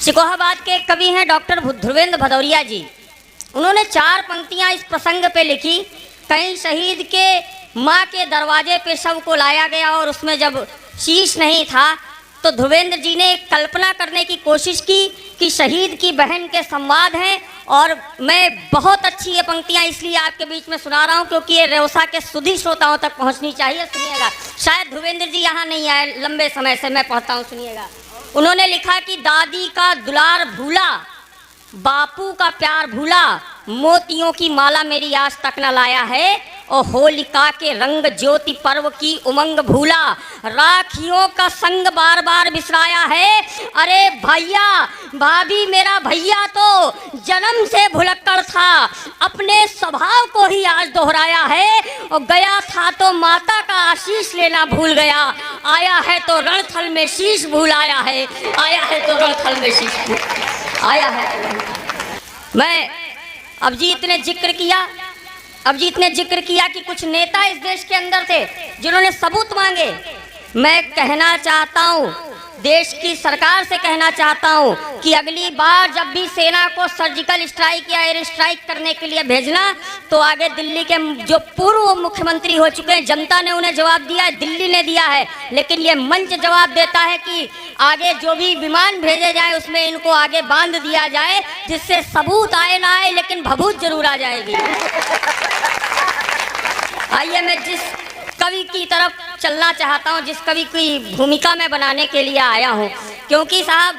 सिकोहाबाद के एक कवि हैं डॉक्टर ध्रुवेंद्र भदौरिया जी। उन्होंने 4 पंक्तियां इस प्रसंग पे लिखी। कहीं शहीद के माँ के दरवाजे पे शव को लाया गया और उसमें जब शीश नहीं था तो ध्रुवेंद्र जी ने एक कल्पना करने की कोशिश की कि शहीद की बहन के संवाद हैं। और मैं बहुत अच्छी ये पंक्तियाँ इसलिए आपके बीच में सुना रहा हूँ क्योंकि ये रेवसा के सुधी श्रोताओं तक पहुँचनी चाहिए। सुनिएगा, शायद ध्रुवेंद्र जी यहाँ नहीं आए लंबे समय से, मैं पढ़ता हूँ, सुनिएगा। उन्होंने लिखा कि दादी का दुलार भूला, बापू का प्यार भूला, मोतियों की माला मेरी आज तक न लाया है, और होलिका के रंग ज्योति पर्व की उमंग भूला, राखियों का संग बार बार बिसराया है। अरे भैया भाभी मेरा भैया तो जन्म से भुलक्कड़ था, अपने स्वभाव को ही आज दोहराया है, और गया था तो माता का आशीष लेना भूल गया, आया है तो रणथल में शीश भूल आया है, आया है तो रणथल में शीश भूल आया है। मैं अब जी इतने जिक्र किया कि कुछ नेता इस देश के अंदर थे जिन्होंने सबूत मांगे। मैं कहना चाहता हूँ, देश की सरकार से कहना चाहता हूँ कि अगली बार जब भी सेना को सर्जिकल स्ट्राइक या एयर स्ट्राइक करने के लिए भेजना तो आगे दिल्ली के जो पूर्व मुख्यमंत्री हो चुके हैं, जनता ने उन्हें जवाब दिया है, दिल्ली ने दिया है, लेकिन ये मंच जवाब देता है कि आगे जो भी विमान भेजे जाए उसमें इनको आगे बांध दिया जाए, जिससे सबूत आए ना आए लेकिन भभूत जरूर आ जाएगी। आइए मैं जिस कवि की तरफ चलना चाहता हूँ, जिस कवि की भूमिका में बनाने के लिए आया हूँ, क्योंकि साहब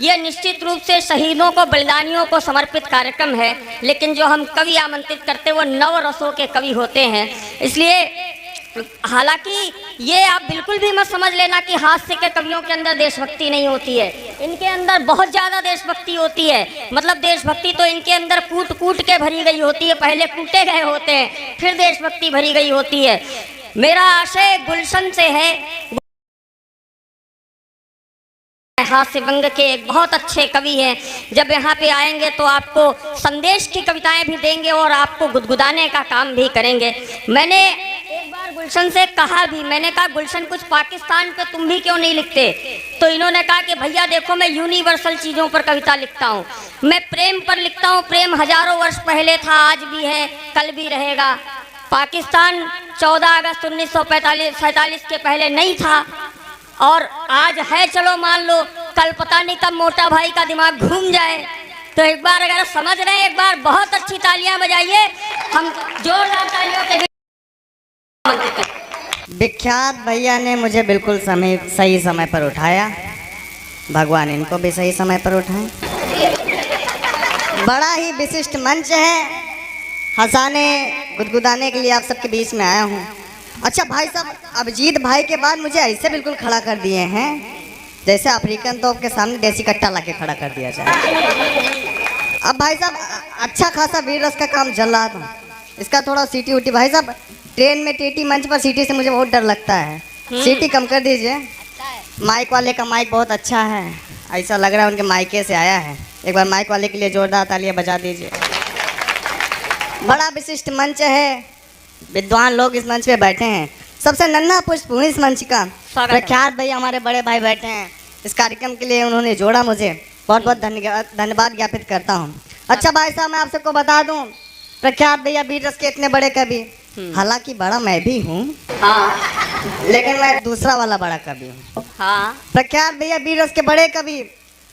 ये निश्चित रूप से शहीदों को, बलिदानियों को समर्पित कार्यक्रम है, लेकिन जो हम कवि आमंत्रित करते वो नव रसों के कवि होते हैं। इसलिए हालांकि ये आप बिल्कुल भी मत समझ लेना कि हास्य के कवियों के अंदर देशभक्ति नहीं होती है, इनके अंदर बहुत ज़्यादा देशभक्ति होती है। मतलब देशभक्ति तो इनके अंदर कूट कूट के भरी गई होती है, पहले कूटे गए होते हैं, फिर देशभक्ति भरी गई होती है। मेरा आशय गुलशन से है। हास्य व्यंग के एक बहुत अच्छे कवि हैं, जब यहाँ पे आएंगे तो आपको संदेश की कविताएं भी देंगे और आपको गुदगुदाने का काम भी करेंगे। मैंने एक बार गुलशन से कहा भी, मैंने कहा गुलशन कुछ पाकिस्तान पे तुम भी क्यों नहीं लिखते? तो इन्होंने कहा कि भैया देखो मैं यूनिवर्सल चीज़ों पर कविता लिखता हूँ, मैं प्रेम पर लिखता हूँ। प्रेम हजारों वर्ष पहले था, आज भी है, कल भी रहेगा। पाकिस्तान 14 अगस्त 1947 के पहले नहीं था और आज है, चलो मान लो, कल पता नहीं कब मोटा भाई का दिमाग घूम जाए। तो एक बार अगर समझ रहे हैं, एक बार बहुत अच्छी तालियां बजाइए, हम जोरदार तालियों के। विख्यात भैया ने मुझे बिल्कुल सही समय पर उठाया, भगवान इनको भी सही समय पर उठाए। बड़ा ही विशिष्ट मंच है, हंसाने गुदगुदाने के लिए आप सबके बीच में आया हूँ। अच्छा भाई साहब, अभिजीत भाई के बाद मुझे ऐसे बिल्कुल खड़ा कर दिए हैं जैसे अफ्रीकन तोप के सामने देसी कट्टा ला के खड़ा कर दिया जाए। अब भाई साहब अच्छा खासा वीर रस का काम चल रहा था, इसका थोड़ा सीटी उटी। भाई साहब ट्रेन में टीटी मंच पर सीटी से मुझे बहुत डर लगता है, सीटी कम कर दीजिए। माइक वाले का माइक बहुत अच्छा है, ऐसा लग रहा है उनके माइके से आया है। एक बार माइक वाले के लिए जोरदार तालियां बजा दीजिए। बड़ा विशिष्ट मंच है, विद्वान लोग इस मंच पे बैठे हैं। सबसे नन्हा पुष्प हूँ इस मंच का, प्रख्यात भैया हमारे बड़े भाई बैठे हैं। इस कार्यक्रम के लिए उन्होंने जोड़ा, मुझे बहुत बहुत धन्यवाद ज्ञापित करता हूँ। अच्छा भाई साहब मैं आप सबको बता दूँ, प्रख्यात भैया वीर रस के इतने बड़े कवि, हालांकि बड़ा मैं भी हूँ, लेकिन मैं दूसरा वाला बड़ा कवि हूँ। प्रख्यात भैया वीर रस के बड़े कवि,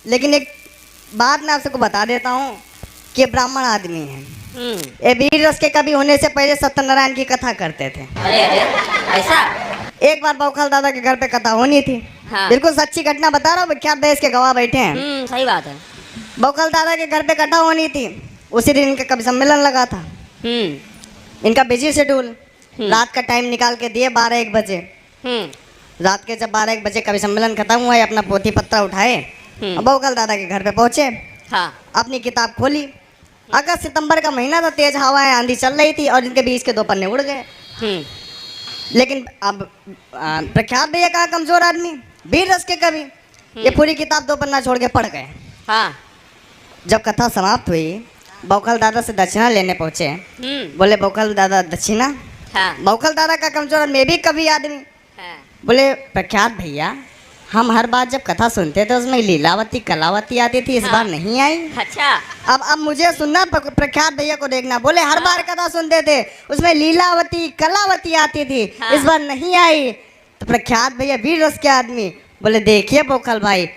लेकिन एक बात मैं आप सबको बता देता हूँ कि ब्राह्मण आदमी है। ये वीर रस के कवि होने से पहले सत्यनारायण की कथा करते थे। अरे ऐसा? एक बार बौखल दादा के घर पे कथा होनी थी। बिल्कुल सच्ची घटना बता रहा हूँ, विख्यात देश के गवाह बैठे हैं। सही बात है। बौखल दादा के घर पे कथा होनी थी, उसी दिन इनका कवि सम्मेलन लगा था। इनका बिजी शेड्यूल, रात का टाइम निकाल के दिए 12-1 बजे। रात के जब 12-1 बजे कवि सम्मेलन खत्म हुआ, अपना पोथी पत्रा उठाए, बौखल दादा के घर पे पहुंचे। अपनी किताब खोली, अगस्त सितंबर का महीना था, तेज हवाएं आंधी चल रही थी और इनके बीच के 2 पन्ने उड़ गए। लेकिन अब प्रख्यात भैया कहा कमजोर आदमी, वीर रस के कवि, ये पूरी किताब 2 पन्ना छोड़ के पढ़ गए। जब कथा समाप्त हुई, बौखल दादा से दक्षिणा लेने पहुंचे। बोले बौखल दादा दक्षिणा? बौखल दादा का कमजोर, मैं भी कवि आदमी। बोले प्रख्यात भैया हम हर बार जब कथा सुनते थे उसमें लीलावती कलावती आती थी, इस हाँ। बार नहीं आई। अच्छा। अब मुझे सुनना, प्रख्यात भैया को देखना। बोले हर बार कथा सुनते थे उसमें लीलावती कलावती आती थी, हाँ। इस बार नहीं आई। तो प्रख्यात भैया वीर रस के आदमी बोले देखिए बोखल भाई,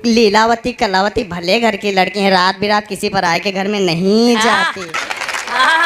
लीलावती कलावती भले घर की लड़की हैं, रात बिरात किसी पर आए के घर में नहीं हाँ। जाती। हाँ